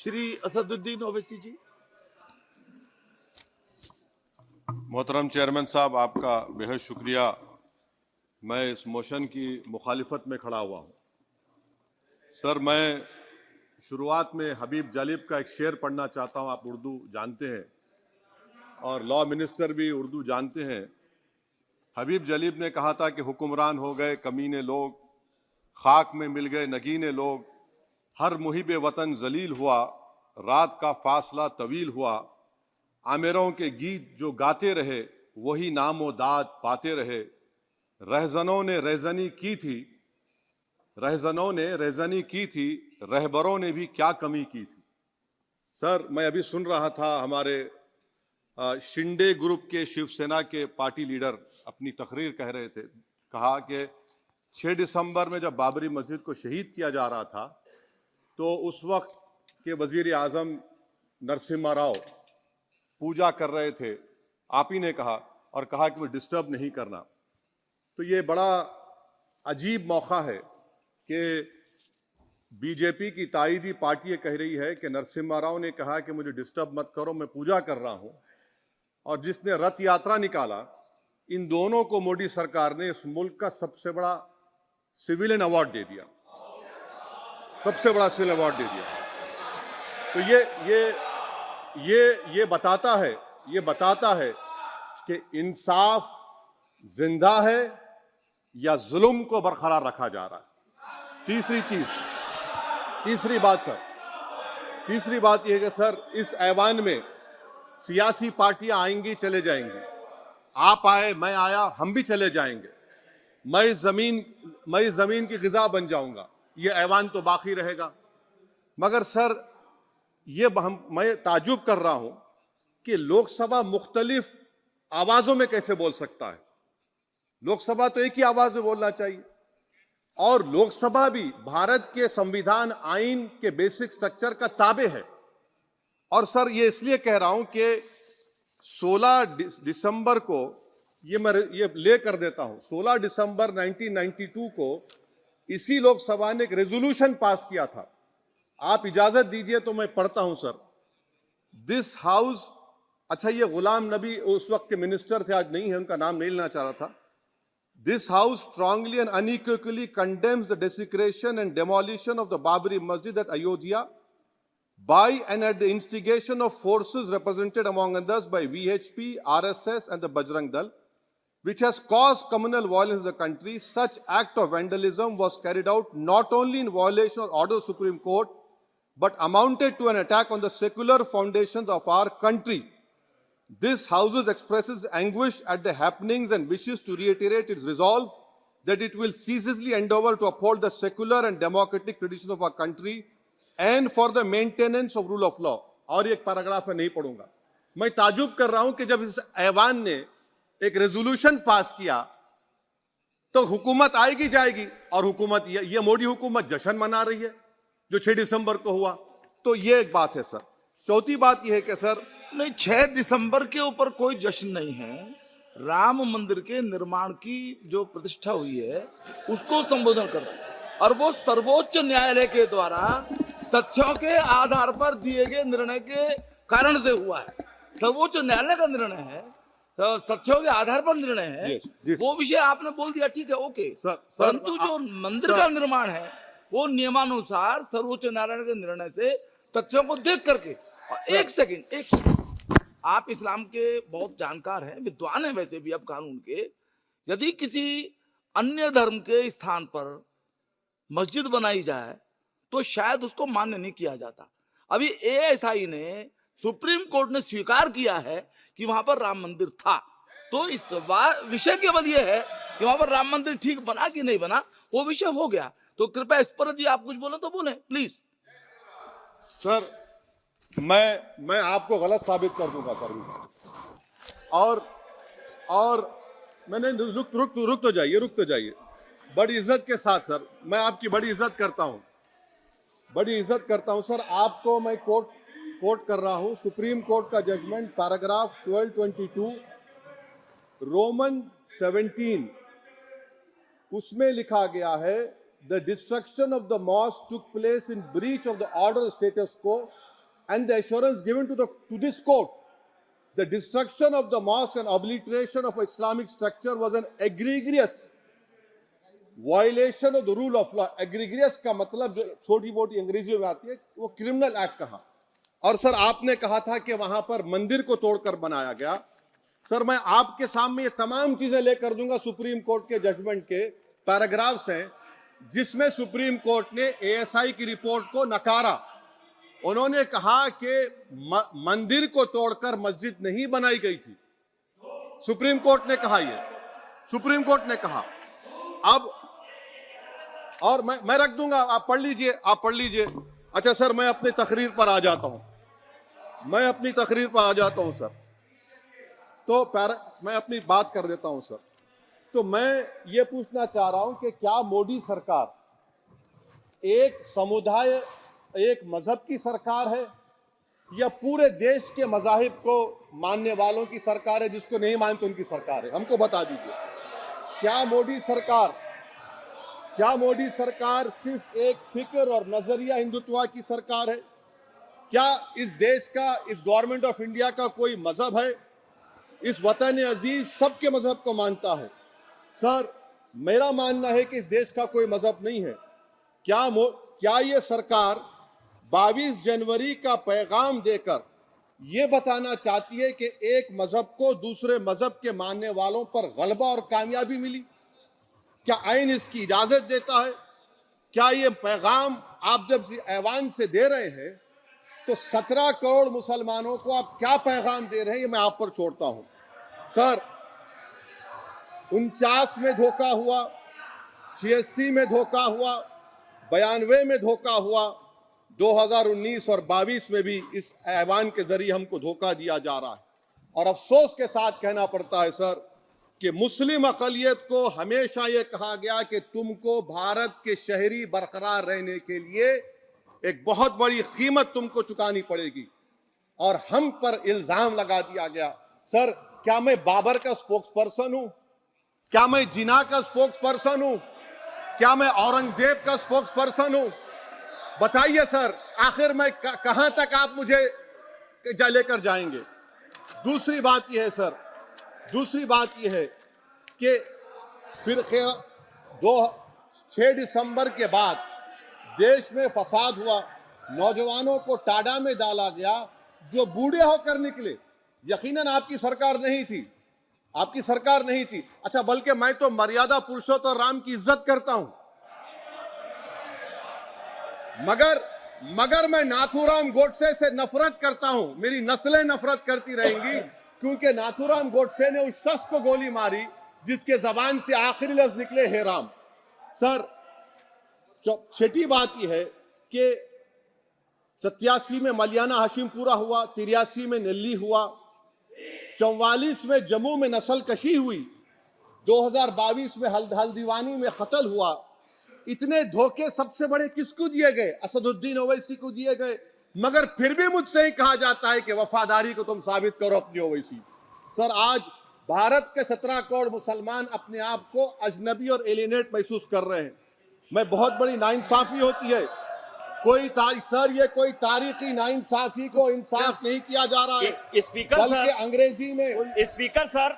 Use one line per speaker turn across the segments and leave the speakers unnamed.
श्री असदुद्दीन ओवैसी जी।
मोहतरम चेयरमैन साहब, आपका बेहद शुक्रिया। मैं इस मोशन की मुखालिफत में खड़ा हुआ हूँ। सर, मैं शुरुआत में हबीब जालिब का एक शेर पढ़ना चाहता हूँ। आप उर्दू जानते हैं और लॉ मिनिस्टर भी उर्दू जानते हैं। हबीब जालिब ने कहा था कि हुक्मरान हो गए कमीने लोग, खाक में मिल गए नगीने लोग, हर मुहिब वतन जलील हुआ, रात का फासला तवील हुआ, आमिरों के गीत जो गाते रहे वही नामो दाद पाते रहे, रहजनों ने रेजनी की थी, रहजनों ने रेजनी की थी, रहबरों ने भी क्या कमी की थी। सर, मैं अभी सुन रहा था हमारे शिंदे ग्रुप के शिवसेना के पार्टी लीडर अपनी तकरीर कह रहे थे। कहा कि 6 दिसंबर में जब बाबरी मस्जिद को शहीद किया जा रहा था तो उस वक्त के वजीर आजम नरसिम्हा राव पूजा कर रहे थे, आप ही ने कहा, और कहा कि वो डिस्टर्ब नहीं करना। तो ये बड़ा अजीब मौका है कि बीजेपी की ताईदी पार्टी ये कह रही है कि नरसिम्हा राव ने कहा कि मुझे डिस्टर्ब मत करो, मैं पूजा कर रहा हूं, और जिसने रथ यात्रा निकाला, इन दोनों को मोदी सरकार ने इस मुल्क का सबसे बड़ा सिविलियन अवार्ड दे दिया, सबसे बड़ा सिविलियन अवार्ड दे दिया। तो ये बताता है कि इंसाफ जिंदा है या जुल्म को बरकरार रखा जा रहा है। तीसरी बात यह है कि सर, इस ऐवान में सियासी पार्टियां आएंगी चले जाएंगी, आप आए मैं आया हम भी चले जाएंगे, मैं इस जमीन की गिजा बन जाऊंगा, ये ऐवान तो बाकी रहेगा। मगर सर, मैं ताजुब कर रहा हूं कि लोकसभा मुख्तलिफ आवाजों में कैसे बोल सकता है। लोकसभा तो एक ही आवाज में बोलना चाहिए, और लोकसभा भी भारत के संविधान आइन के बेसिक स्ट्रक्चर का ताबे है। और सर, ये इसलिए कह रहा हूं कि 16 दिसंबर को ये ले कर देता हूं, 16 दिसंबर 1992 को इसी लोकसभा ने एक रेजोल्यूशन पास किया था। आप इजाजत दीजिए तो मैं पढ़ता हूं सर। दिस हाउस, अच्छा, ये गुलाम नबी उस वक्त के मिनिस्टर थे, आज नहीं है, उनका नाम नहीं लेना चाह रहा था। This house strongly and unequivocally condemns the desecration and demolition of the Babri Masjid at Ayodhya by and at the instigation of forces represented among others by VHP, RSS and the Bajrang Dal, which has caused communal violence in the country. Such act of vandalism was carried out not only in violation of order of the Supreme Court, but amounted to an attack on the secular foundations of our country. This House expresses anguish at the happenings and wishes to reiterate its resolve that it will ceaselessly endeavor to uphold the secular and democratic traditions of our country and for the maintenance of rule of law. और एक paragraph मैं नहीं पढ़ूंगा। मैं ताजुब कर रहा हूं कि जब इस ऐवान ने एक रेजोल्यूशन पास किया तो हुकूमत आएगी जाएगी, और हुकूमत ये मोदी हुकूमत जश्न मना रही है जो 6 दिसंबर को हुआ। तो ये एक बात है सर। चौथी बात यह है कि सर,
नहीं, 6 दिसंबर के ऊपर कोई जश्न नहीं है। राम मंदिर के निर्माण की जो प्रतिष्ठा हुई है उसको संबोधन कर रहा है, और वो सर्वोच्च न्यायालय के द्वारा तथ्यों के आधार पर दिए गए निर्णय के कारण से हुआ है। सर्वोच्च न्यायालय का निर्णय है, तो तथ्यों के आधार पर निर्णय है। वो विषय आपने बोल दिया, ठीक है, ओके। परंतु जो मंदिर का निर्माण है वो नियमानुसार सर्वोच्च न्यायालय के निर्णय से तथ्यों को देख करके। एक सेकंड, आप इस्लाम के बहुत जानकार हैं, विद्वान हैं वैसे भी, अब कानून के, यदि किसी अन्य धर्म के स्थान पर मस्जिद बनाई जाए तो शायद उसको मान्य नहीं किया जाता। अभी एएसआई ने, सुप्रीम कोर्ट ने स्वीकार किया है कि वहां पर राम मंदिर था। तो इस विषय केवल यह है कि वहां पर राम मंदिर ठीक बना कि नहीं बना, वो विषय हो गया। तो कृपया इस पर यदि आप कुछ बोले तो बोले प्लीज।
सर, मैं आपको गलत साबित कर दूंगा सर। और मैंने रुक तो जाइए बड़ी इज्जत के साथ सर, मैं आपकी बड़ी इज्जत करता हूं सर। आपको मैं कोट कर रहा हूं सुप्रीम कोर्ट का जजमेंट, पैराग्राफ 1222 रोमन 17, उसमें लिखा गया है, the destruction of the mosque took place in breach of the order status को and the assurance given to this court, the destruction of the mosque and obliteration of Islamic structure was an egregious violation of the rule of law. Egregious का मतलब जो छोटी मोटी अंग्रेजियों में आती है वो क्रिमिनल एक्ट कहा। और सर आपने कहा था कि वहां पर मंदिर को तोड़कर बनाया गया। सर मैं आपके सामने ये तमाम चीजें लेकर दूंगा, सुप्रीम कोर्ट के जजमेंट के पैराग्राफ्स हैं जिसमें सुप्रीम कोर्ट ने एएसआई की रिपोर्ट को नकारा। उन्होंने कहा कि मंदिर को तोड़कर मस्जिद नहीं बनाई गई थी। सुप्रीम कोर्ट ने कहा, ये सुप्रीम कोर्ट ने कहा। अब और मैं रख दूंगा, आप पढ़ लीजिए, आप पढ़ लीजिए। अच्छा सर मैं अपनी तकरीर पर आ जाता हूं, मैं अपनी तकरीर पर आ जाता हूं सर। तो मैं अपनी बात कर देता हूं सर। तो मैं ये पूछना चाह रहा हूं कि क्या मोदी सरकार एक समुदाय, एक मजहब की सरकार है या पूरे देश के मजाहिब को मानने वालों की सरकार है? जिसको नहीं मानते उनकी सरकार है, हमको बता दीजिए। क्या मोदी सरकार सिर्फ एक फिक्र और नजरिया हिंदुत्व की सरकार है? क्या इस देश का, इस गवर्नमेंट ऑफ इंडिया का कोई मजहब है? इस वतन अजीज सबके मजहब को मानता है। सर मेरा मानना है कि इस देश का कोई मजहब नहीं है। क्या ये सरकार 22 जनवरी का पैगाम देकर ये बताना चाहती है कि एक मजहब को दूसरे मजहब के मानने वालों पर गलबा और कामयाबी मिली? क्या आइन इसकी इजाजत देता है? क्या ये पैगाम आप जब ऐवान से दे रहे हैं तो 17 करोड़ मुसलमानों को आप क्या पैगाम दे रहे हैं, ये मैं आप पर छोड़ता हूं। सर 49 में धोखा हुआ, 86 में धोखा हुआ, 92 में धोखा हुआ, 2019 और 22 में भी इस ऐवान के जरिए हमको धोखा दिया जा रहा है। और अफसोस के साथ कहना पड़ता है सर कि मुस्लिम अक़लियत को हमेशा ये कहा गया कि तुमको भारत के शहरी बरकरार रहने के लिए एक बहुत बड़ी कीमत तुमको चुकानी पड़ेगी, और हम पर इल्जाम लगा दिया गया। सर क्या मैं बाबर का स्पोक्स पर्सन हूं? क्या मैं जिना का स्पोक्स पर्सन हूं? क्या मैं औरंगजेब का स्पोक्स पर्सन हूं? बताइए सर, आखिर मैं कहां तक आप मुझे लेकर जाएंगे? दूसरी बात यह है सर, दूसरी बात यह है कि फिर 6 दिसंबर के बाद देश में फसाद हुआ, नौजवानों को टाडा में डाला गया जो बूढ़े होकर निकले। यकीनन आपकी सरकार नहीं थी, आपकी सरकार नहीं थी। अच्छा बल्कि मैं तो मर्यादा पुरुषोत्तम राम की इज्जत करता हूं, मगर मैं नाथूराम गोडसे से नफरत करता हूं। मेरी नस्लें नफरत करती रहेंगी क्योंकि नाथूराम गोडसे ने उस शख्स को गोली मारी जिसके जबान से आखिरी लफ्ज निकले हे राम। सर छठी बात यह है कि 87 में मलियाना हाशिमपुरा हुआ, 83 में नेल्ली हुआ, 44 में जम्मू में नस्ल कशी हुई, 2022 में हल्दीवानी में कत्ल हुआ। इतने धोखे सबसे बड़े किसको दिए गए? असदुद्दीन ओवैसी को दिए गए। मगर फिर भी मुझसे ही कहा जाता है कि वफादारी को तुम साबित करो अपनी ओवैसी। सर आज भारत के 17 करोड़ मुसलमान अपने आप को अजनबी और एलिनेट महसूस कर रहे हैं। मैं बहुत बड़ी नाइंसाफी होती है, सर ये कोई तारीखी नाइंसाफी को इंसाफ नहीं किया जा रहा है।
स्पीकर
बल्कि
सर,
अंग्रेजी में
स्पीकर सर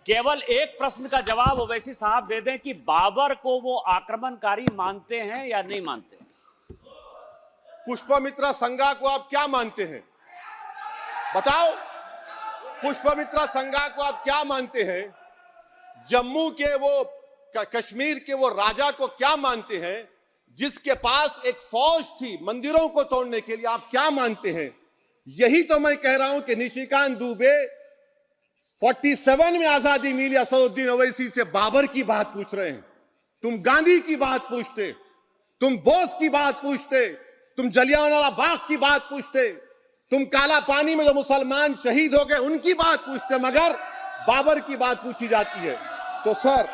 केवल एक प्रश्न का जवाब ओवैसी साहब दे दें कि बाबर को वो आक्रमणकारी मानते हैं या नहीं मानते?
पुष्पमित्रा संघा को आप क्या मानते हैं? बताओ, पुष्पमित्रा संघा को आप क्या मानते हैं? जम्मू के वो कश्मीर के वो राजा को क्या मानते हैं जिसके पास एक फौज थी मंदिरों को तोड़ने के लिए? आप क्या मानते हैं? यही तो मैं कह रहा हूं कि निशिकांत दुबे 47 में आजादी मिली, असदुद्दीन ओवैसी से बाबर की बात पूछ रहे हैं। तुम गांधी की बात पूछते, तुम बोस की बात पूछते, तुम जलियांवाला बाग की बात पूछते, तुम काला पानी में जो मुसलमान शहीद हो गए उनकी बात पूछते, मगर बाबर की बात पूछी जाती है। तो सर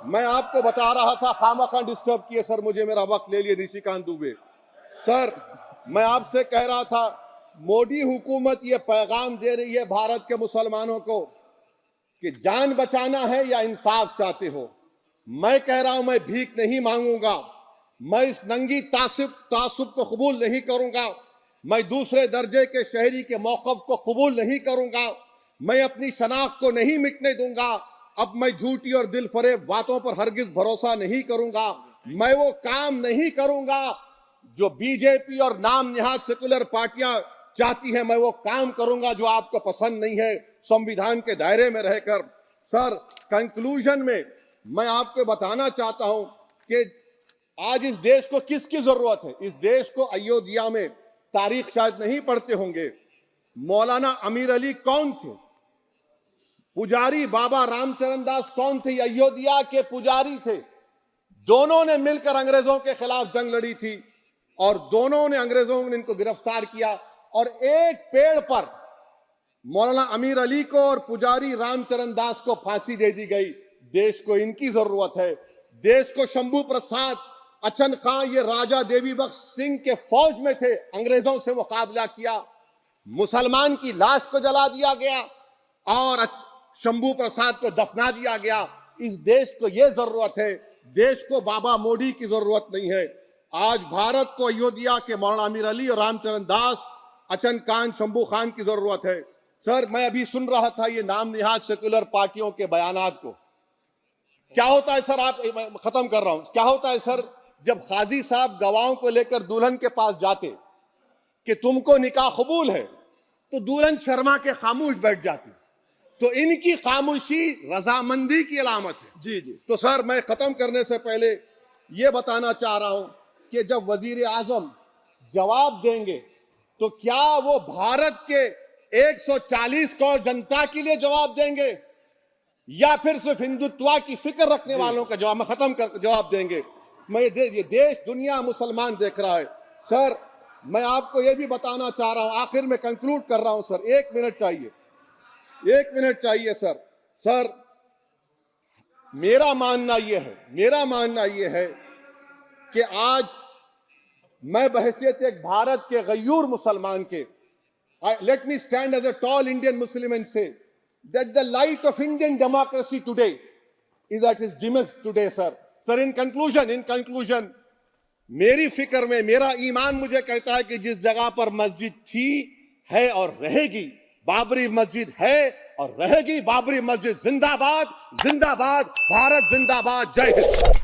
मैं आपको बता रहा था, खामखा डिस्टर्ब किए सर, मुझे मेरा वक्त ले लिए निशिकांत दुबे। सर मैं आपसे कह रहा था, मोदी हुकूमत ये पैगाम दे रही है भारत के मुसलमानों को कि जान बचाना है या इंसाफ चाहते हो। मैं कह रहा हूं मैं भीख नहीं मांगूंगा, मैं इस नंगी तासुब को कबूल नहीं करूंगा। मैं दूसरे दर्जे के शहरी के मौक़िफ़ को कबूल नहीं करूंगा। मैं अपनी शनाख्त को नहीं मिटने दूंगा। अब मैं झूठी और दिल फरेब बातों पर हरगिज भरोसा नहीं करूंगा। मैं वो काम नहीं करूंगा जो बीजेपी और नाम निहाद सेकुलर पार्टियां चाहती हैं। मैं वो काम करूंगा जो आपको पसंद नहीं है, संविधान के दायरे में रहकर। सर, कंक्लूजन में मैं आपको बताना चाहता हूं कि आज इस देश को किसकी जरूरत है। इस देश को अयोध्या में, तारीख शायद नहीं पढ़ते होंगे, मौलाना अमीर अली कौन थे, पुजारी बाबा रामचरण दास कौन थे, अयोध्या के पुजारी थे। दोनों ने मिलकर अंग्रेजों के खिलाफ जंग लड़ी थी और दोनों ने, अंग्रेजों ने इनको गिरफ्तार किया और एक पेड़ पर मौलाना अमीर अली को और पुजारी रामचरण दास को फांसी दे दी गई। देश को इनकी जरूरत है। देश को शंभू प्रसाद, अचन खां, ये राजा देवी बख्श सिंह के फौज में थे, अंग्रेजों से मुकाबला किया। मुसलमान की लाश को जला दिया गया और शंभू प्रसाद को दफना दिया गया। इस देश को यह जरूरत है। देश को बाबा मोदी की जरूरत नहीं है। आज भारत को अयोध्या के मौलाना अमीर अली और रामचरण दास, अचन खान, शंभू खान की जरूरत है। सर, मैं अभी सुन रहा था ये नाम निहाद सेकुलर पार्टियों के बयानात को। क्या होता है सर, मैं खत्म कर रहा हूं, क्या होता है सर, जब काजी साहब गवाहों को लेकर दुल्हन के पास जाते कि तुमको निकाह कबूल है, तो दुल्हन शर्मा के खामोश बैठ जाती। तो इनकी खामोशी रजामंदी की अलामत है।
जी जी।
तो सर, मैं खत्म करने से पहले यह बताना चाह रहा हूं कि जब वजीर आजम जवाब देंगे तो क्या वो भारत के 140 करोड़ जनता के लिए जवाब देंगे या फिर सिर्फ हिंदुत्व की फिक्र रखने वालों का जवाब, मैं खत्म कर जवाब देंगे। मैं ये देश, दुनिया, मुसलमान देख रहा है। सर, मैं आपको ये भी बताना चाह रहा हूं, आखिर में कंक्लूड कर रहा हूं सर, 1 मिनट चाहिए, 1 मिनट चाहिए सर। सर, मेरा मानना यह है कि आज मैं बहैसियत एक भारत के गयूर मुसलमान के, let me stand as a tall Indian Muslim and say that the light of Indian democracy today is at its dimmest today, sir. Sir, in conclusion, मेरी फिक्र में, मेरा ईमान मुझे कहता है कि जिस जगह पर मस्जिद थी, है और रहेगी, बाबरी मस्जिद है और रहेगी। बाबरी मस्जिद जिंदाबाद, जिंदाबाद, भारत जिंदाबाद, जय हिंद।